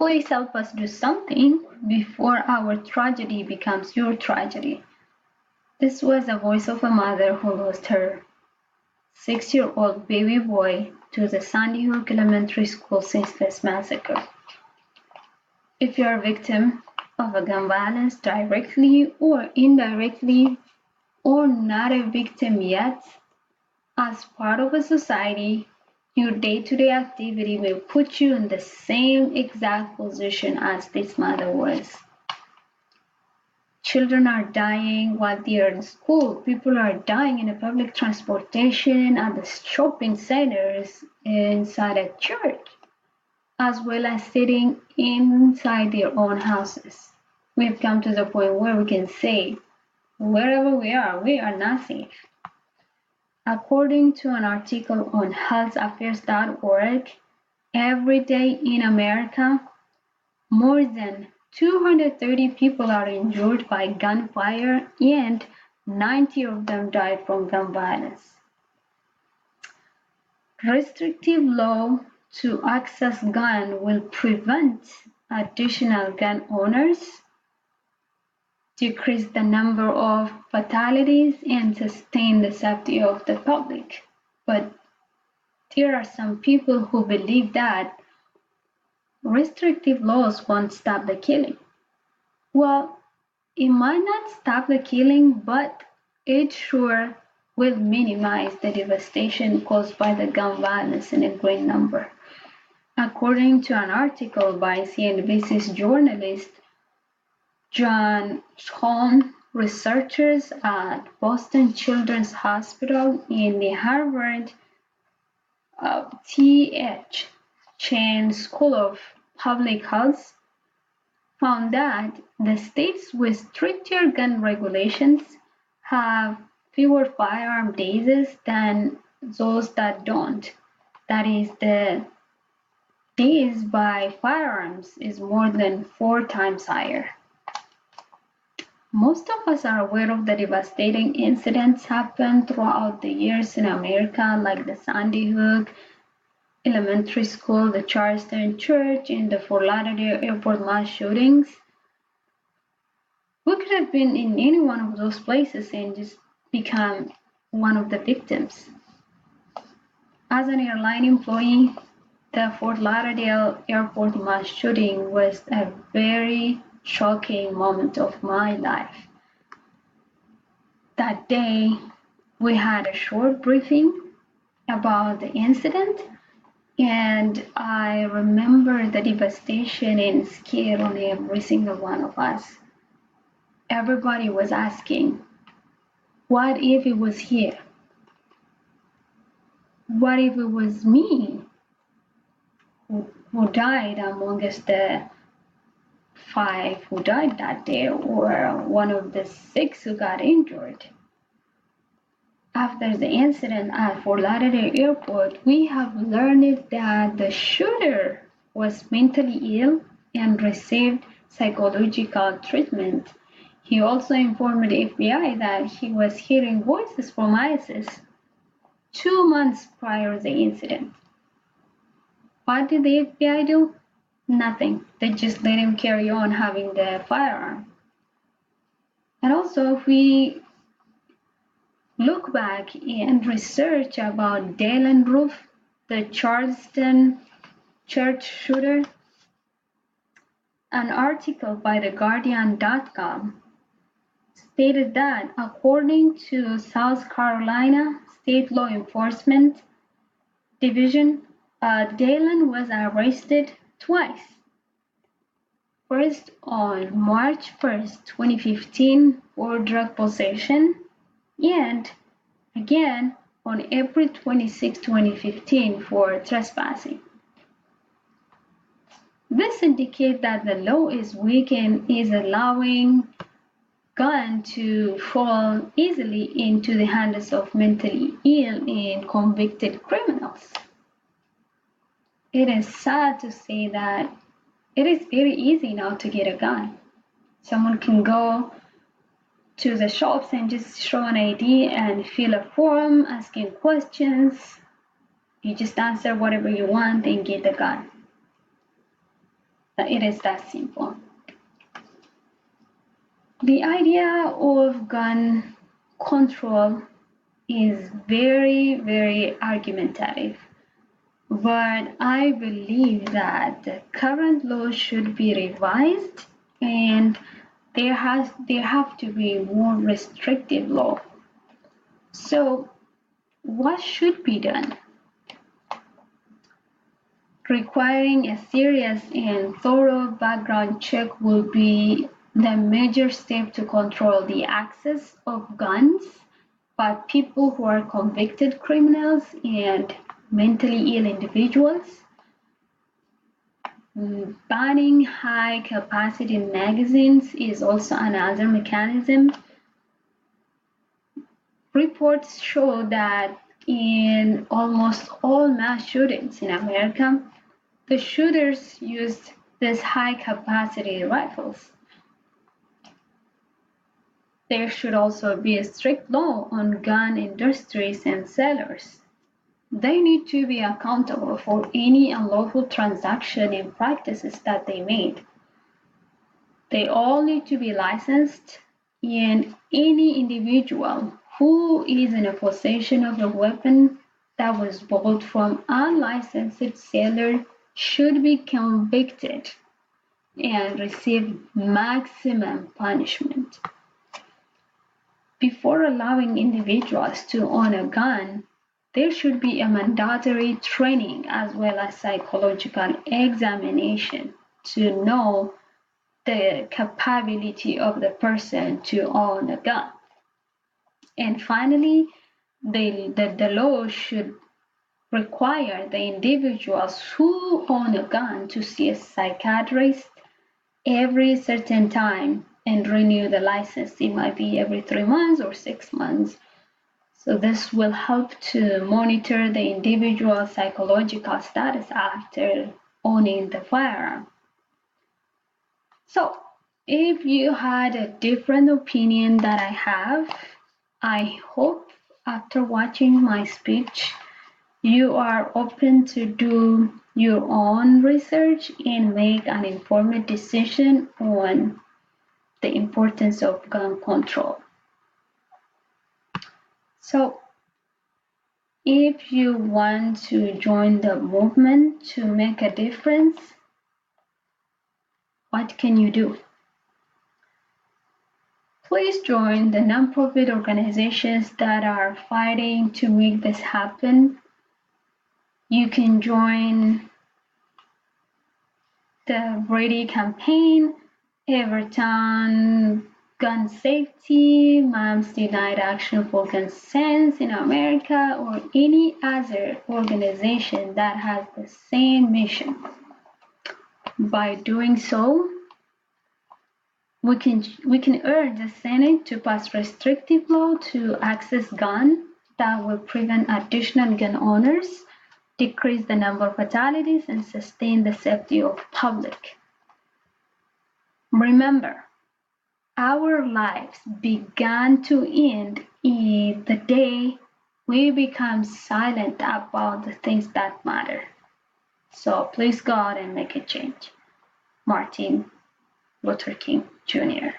Please help us do something before our tragedy becomes your tragedy. This was the voice of a mother who lost her 6-year-old baby boy to the Sandy Hook Elementary School senseless massacre. If you are a victim of a gun violence directly or indirectly, or not a victim yet, as part of a society, your day-to-day activity will put you in the same exact position as this mother was. Children are dying while they are in school. People are dying in a public transportation, at the shopping centers, inside a church, as well as sitting inside their own houses. We've come to the point where we can say, wherever we are not safe. According to an article on healthaffairs.org, every day in America, more than 230 people are injured by gunfire and 90 of them died from gun violence. Restrictive law to access gun will prevent additional gun owners, decrease the number of fatalities, and sustain the safety of the public. But there are some people who believe that restrictive laws won't stop the killing. Well, it might not stop the killing, but it sure will minimize the devastation caused by the gun violence in a great number. According to an article by CNBC's journalist John Schoen, researchers at Boston Children's Hospital and the Harvard T.H. Chan School of Public Health found that the states with stricter gun regulations have fewer firearm deaths than those that don't. That is, the deaths by firearms is more than 4 times higher. Most of us are aware of the devastating incidents happened throughout the years in America, like the Sandy Hook Elementary School, the Charleston Church, and the Fort Lauderdale Airport mass shootings. We could have been in any one of those places and just become one of the victims. As an airline employee, the Fort Lauderdale Airport mass shooting was a very shocking moment of my life. That day, we had a short briefing about the incident, and I remember the devastation and scare on every single one of us. Everybody was asking, what if it was here? What if it was me who died amongst the 5 who died that day, or one of the 6 who got injured? After the incident at Fort Lauderdale Airport, we have learned that the shooter was mentally ill and received psychological treatment. He also informed the FBI that he was hearing voices from ISIS 2 months prior to the incident. What did the FBI do? Nothing. They just let him carry on having the firearm. And also, if we look back and research about Dylann Roof, the Charleston church shooter, an article by TheGuardian.com stated that according to South Carolina State Law Enforcement Division, Dylann was arrested twice. First on March 1st, 2015 for drug possession, and again on April 26, 2015 for trespassing. This indicates that the law is weak and is allowing gun to fall easily into the hands of mentally ill and convicted criminals. It is sad to say that it is very easy now to get a gun. Someone can go to the shops and just show an ID and fill a form asking questions. You just answer whatever you want and get the gun. It is that simple. The idea of gun control is very, very argumentative, but I believe that the current law should be revised and there have to be more restrictive law. So what should be done? Requiring a serious and thorough background check will be the major step to control the access of guns by people who are convicted criminals and mentally ill individuals. Banning high-capacity magazines is also another mechanism. Reports show that in almost all mass shootings in America, the shooters used these high-capacity rifles. There should also be a strict law on gun industries and sellers. They need to be accountable for any unlawful transaction and practices that they made. They all need to be licensed, and any individual who is in a possession of a weapon that was bought from unlicensed seller should be convicted and receive maximum punishment. Before allowing individuals to own a gun, there should be a mandatory training as well as psychological examination to know the capability of the person to own a gun. And finally, the law should require the individuals who own a gun to see a psychiatrist every certain time and renew the license. It might be every 3 months or 6 months. So this will help to monitor the individual's psychological status after owning the firearm. So if you had a different opinion that I have, I hope after watching my speech, you are open to do your own research and make an informed decision on the importance of gun control. So if you want to join the movement to make a difference, what can you do? Please join the nonprofit organizations that are fighting to make this happen. You can join the Ready campaign, Everton Gun Safety, Moms Denied Action for Consent in America, or any other organization that has the same mission. By doing so, we can urge the Senate to pass restrictive law to access guns that will prevent additional gun owners, decrease the number of fatalities, and sustain the safety of public. Remember, our lives began to end in the day we become silent about the things that matter. So please go out and make a change. Martin Luther King Jr.